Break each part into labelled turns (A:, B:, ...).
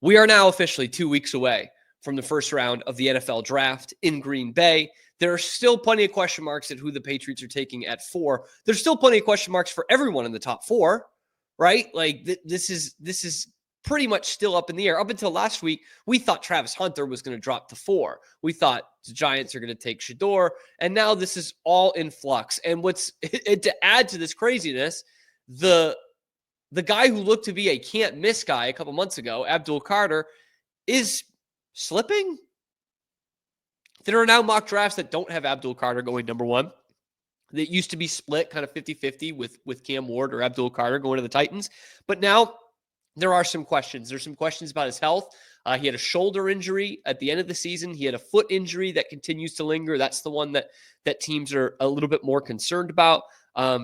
A: We are now officially 2 weeks away from the first round of the NFL draft in Green Bay. There are still plenty of question marks at who the Patriots are taking at 4. There's still plenty of question marks for everyone in the top 4, right? Like this is pretty much still up in the air. Up until last week, we thought Travis Hunter was going to drop to 4. We thought the Giants are going to take Shedeur, and now this is all in flux. And to add to this craziness, the guy who looked to be a can't miss guy a couple months ago, Abdul Carter, is slipping. There are now mock drafts that don't have Abdul Carter going number 1. That used to be split kind of 50-50 with Cam Ward or Abdul Carter going to the Titans. But now there are some questions. There's some questions about his health. He had a shoulder injury at the end of the season. He had a foot injury that continues to linger. That's the one that teams are a little bit more concerned about.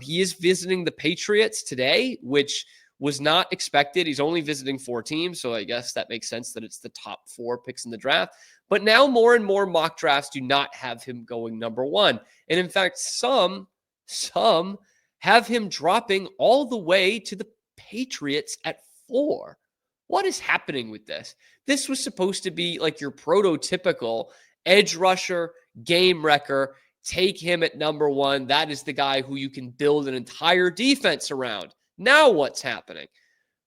A: He is visiting the Patriots today, which was not expected. He's only visiting 4 teams, so I guess that makes sense that it's the top 4 picks in the draft. But now more and more mock drafts do not have him going number 1. And in fact, some have him dropping all the way to the Patriots at 4. What is happening with this? This was supposed to be like your prototypical edge rusher, game wrecker. Take him at number 1. That is the guy who you can build an entire defense around. Now what's happening?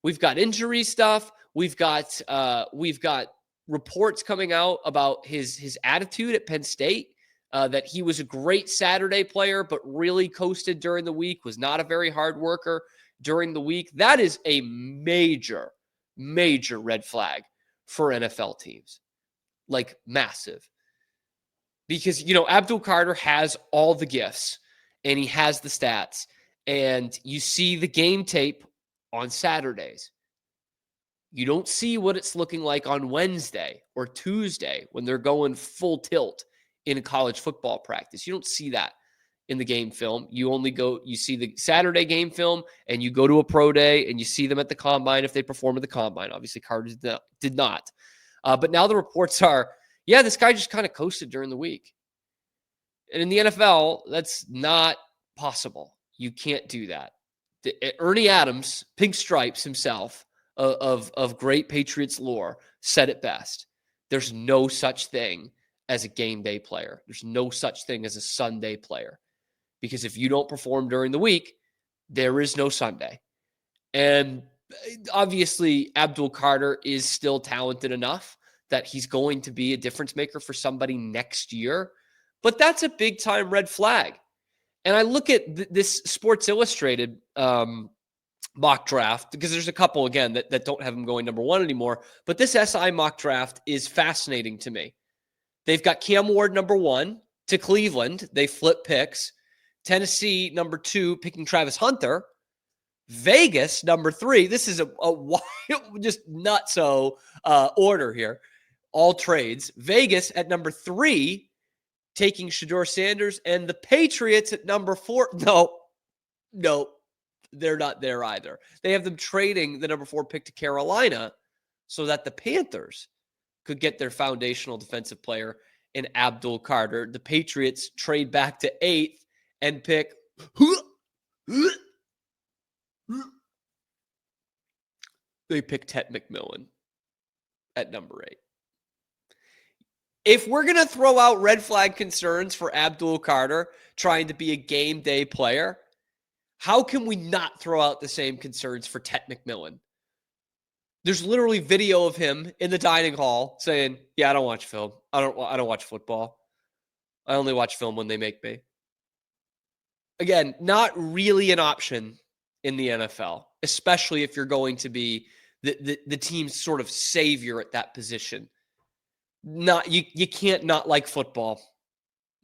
A: We've got injury stuff. We've got reports coming out about his attitude at Penn State, that he was a great Saturday player, but really coasted during the week, was not a very hard worker during the week. That is a major, major red flag for NFL teams. Like massive. Because, Abdul Carter has all the gifts and he has the stats. And you see the game tape on Saturdays. You don't see what it's looking like on Wednesday or Tuesday when they're going full tilt in a college football practice. You don't see that in the game film. You see the Saturday game film and you go to a pro day and you see them at the combine if they perform at the combine. Obviously, Carter did not. But now the reports are, this guy just kind of coasted during the week. And in the NFL, that's not possible. You can't do that. Ernie Adams, Pink Stripes himself, of great Patriots lore, said it best. There's no such thing as a game day player. There's no such thing as a Sunday player. Because if you don't perform during the week, there is no Sunday. And obviously, Abdul Carter is still talented enough that he's going to be a difference maker for somebody next year. But that's a big time red flag. And I look at this Sports Illustrated mock draft, because there's a couple, again, that don't have him going number 1 anymore. But this SI mock draft is fascinating to me. They've got Cam Ward number 1 to Cleveland. They flip picks. Tennessee number 2 picking Travis Hunter. Vegas number 3. This is a wild, just nutso order here. All trades. Vegas at number 3 taking Shedeur Sanders, and the Patriots at number 4. No, they're not there either. They have them trading the number 4 pick to Carolina so that the Panthers could get their foundational defensive player in Abdul Carter. The Patriots trade back to 8th and pick they pick Ted McMillan at number 8. If we're going to throw out red flag concerns for Abdul Carter trying to be a game day player, how can we not throw out the same concerns for Ted McMillan? There's literally video of him in the dining hall saying, I don't watch film. I don't watch football. I only watch film when they make me. Again, not really an option in the NFL, especially if you're going to be the team's sort of savior at that position. You can't not like football.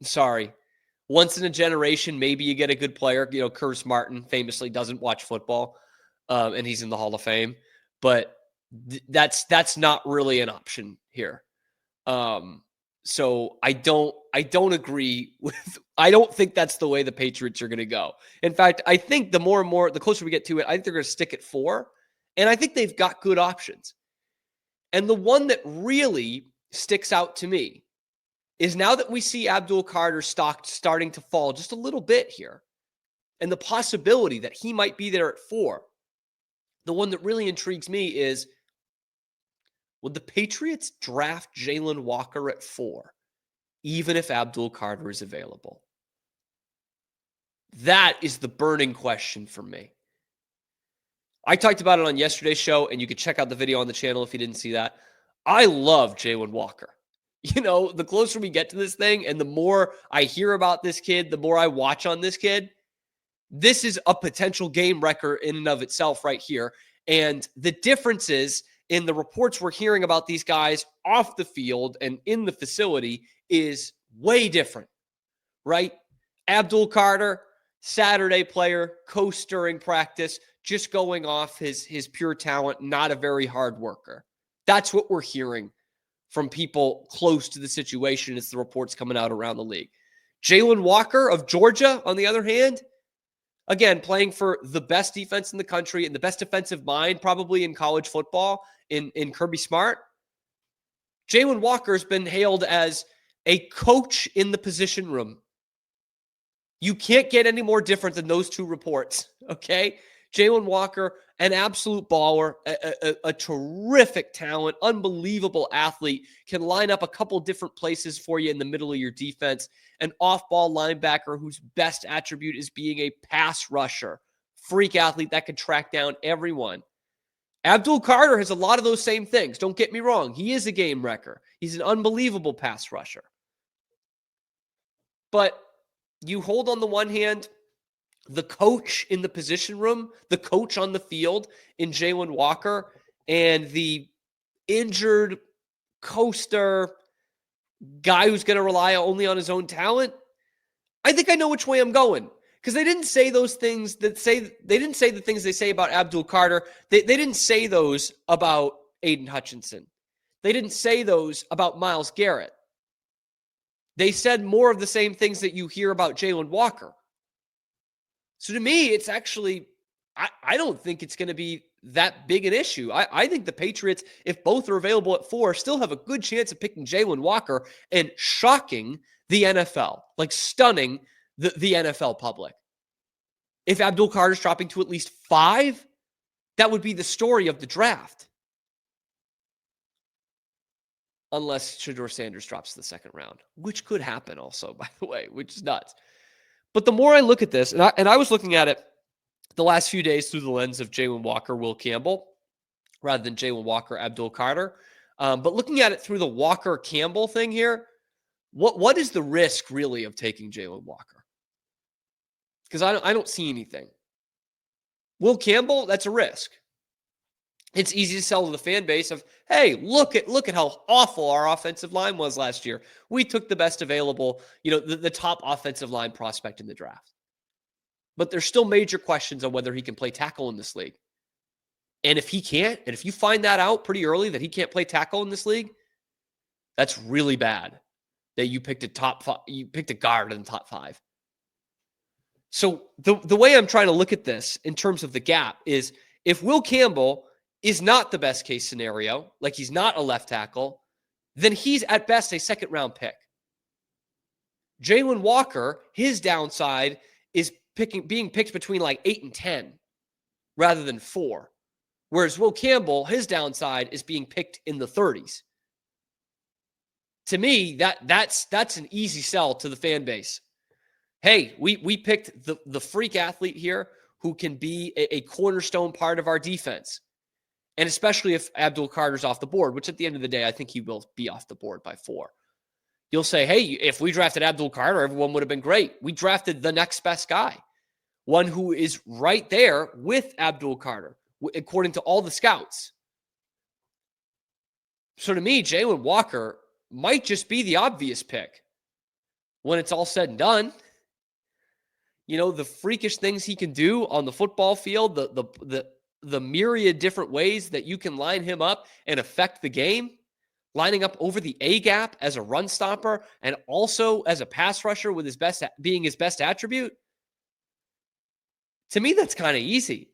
A: Sorry. Once in a generation, maybe you get a good player. Curtis Martin famously doesn't watch football, and he's in the Hall of Fame. But that's not really an option here. So I don't agree with. I don't think that's the way the Patriots are going to go. In fact, I think the closer we get to it, I think they're going to stick at 4, and I think they've got good options. And the one that really sticks out to me is now that we see Abdul Carter stock starting to fall just a little bit here, and the possibility that he might be there at 4, the one that really intrigues me is, Would the Patriots draft Jalon Walker at 4, even if Abdul Carter is available? That is the burning question for me. I talked about it on yesterday's show, and you could check out the video on the channel if you didn't see that. I love Jalon Walker. The closer we get to this thing and the more I hear about this kid, the more I watch on this kid, this is a potential game wrecker in and of itself right here. And the differences in the reports we're hearing about these guys off the field and in the facility is way different, right? Abdul Carter, Saturday player, coast during practice, just going off his pure talent, not a very hard worker. That's what we're hearing from people close to the situation as the reports coming out around the league. Jalon Walker of Georgia, on the other hand, again, playing for the best defense in the country and the best defensive mind probably in college football in Kirby Smart. Jalon Walker has been hailed as a coach in the position room. You can't get any more different than those two reports, okay? Jalon Walker, an absolute baller, a terrific talent, unbelievable athlete, can line up a couple different places for you in the middle of your defense. An off-ball linebacker whose best attribute is being a pass rusher, freak athlete that can track down everyone. Abdul Carter has a lot of those same things. Don't get me wrong. He is a game wrecker. He's an unbelievable pass rusher. But you hold on the one hand the coach in the position room, the coach on the field in Jalon Walker, and the injured coaster guy who's going to rely only on his own talent. I think I know which way I'm going, because they didn't say those things they didn't say the things they say about Abdul Carter. They didn't say those about Aiden Hutchinson. They didn't say those about Myles Garrett. They said more of the same things that you hear about Jalon Walker. So to me, it's actually, I don't think it's going to be that big an issue. I think the Patriots, if both are available at 4, still have a good chance of picking Jalon Walker and shocking the NFL, like stunning the NFL public. If Abdul Carter's dropping to at least 5, that would be the story of the draft. Unless Shedeur Sanders drops to the second round, which could happen also, by the way, which is nuts. But the more I look at this, and I was looking at it the last few days through the lens of Jalon Walker, Will Campbell, rather than Jalon Walker, Abdul Carter. But looking at it through the Walker Campbell thing here, what is the risk really of taking Jalon Walker? Because I don't see anything. Will Campbell, that's a risk. It's easy to sell to the fan base of, hey, look at how awful our offensive line was last year. We took the best available, the top offensive line prospect in the draft. But there's still major questions on whether he can play tackle in this league. And if he can't, and if you find that out pretty early that he can't play tackle in this league, that's really bad that you picked a guard in the top 5. So the way I'm trying to look at this in terms of the gap is if Will Campbell is not the best case scenario, like he's not a left tackle, then he's at best a second-round pick. Jalon Walker, his downside is being picked between like 8 and 10 rather than 4. Whereas Will Campbell, his downside is being picked in the 30s. To me, that's an easy sell to the fan base. Hey, we picked the freak athlete here who can be a cornerstone part of our defense. And especially if Abdul Carter's off the board, which at the end of the day, I think he will be off the board by 4. You'll say, hey, if we drafted Abdul Carter, everyone would have been great. We drafted the next best guy, one who is right there with Abdul Carter, according to all the scouts. So to me, Jalon Walker might just be the obvious pick when it's all said and done. The freakish things he can do on the football field, the myriad different ways that you can line him up and affect the game, lining up over the A-gap as a run stopper and also as a pass rusher with his best attribute. To me, that's kind of easy.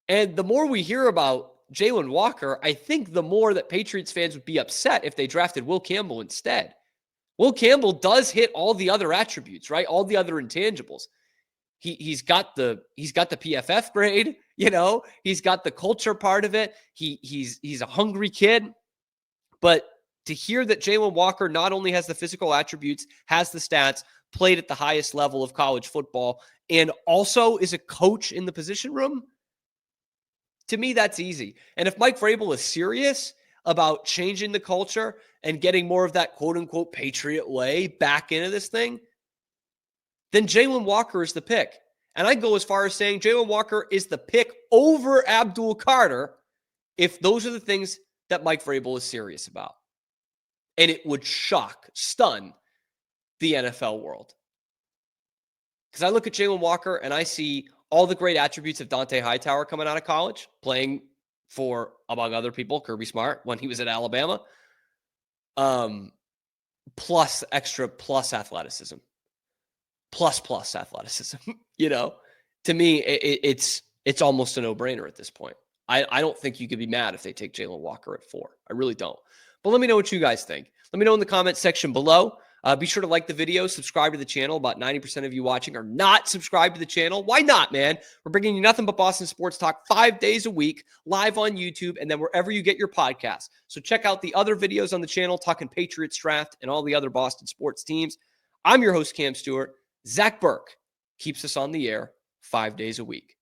A: And the more we hear about Jalon Walker, I think the more that Patriots fans would be upset if they drafted Will Campbell instead. Will Campbell does hit all the other attributes, right? All the other intangibles. He's got the PFF grade, he's got the culture part of it. He's a hungry kid. But to hear that Jalon Walker not only has the physical attributes, has the stats, played at the highest level of college football, and also is a coach in the position room, to me, that's easy. And if Mike Vrabel is serious about changing the culture and getting more of that quote-unquote Patriot way back into this thing, then Jalon Walker is the pick. And I go as far as saying Jalon Walker is the pick over Abdul Carter if those are the things that Mike Vrabel is serious about. And it would stun the NFL world. Because I look at Jalon Walker and I see all the great attributes of Dont'a Hightower coming out of college, playing for, among other people, Kirby Smart when he was at Alabama. Plus athleticism. Plus athleticism. To me, it's almost a no-brainer at this point. I don't think you could be mad if they take Jalon Walker at 4. I really don't. But let me know what you guys think. Let me know in the comment section below. Be sure to like the video, subscribe to the channel. About 90% of you watching are not subscribed to the channel. Why not, man? We're bringing you nothing but Boston sports talk 5 days a week, live on YouTube, and then wherever you get your podcasts. So check out the other videos on the channel, talking Patriots draft and all the other Boston sports teams. I'm your host, Cam Stewart. Zach Burke keeps us on the air 5 days a week.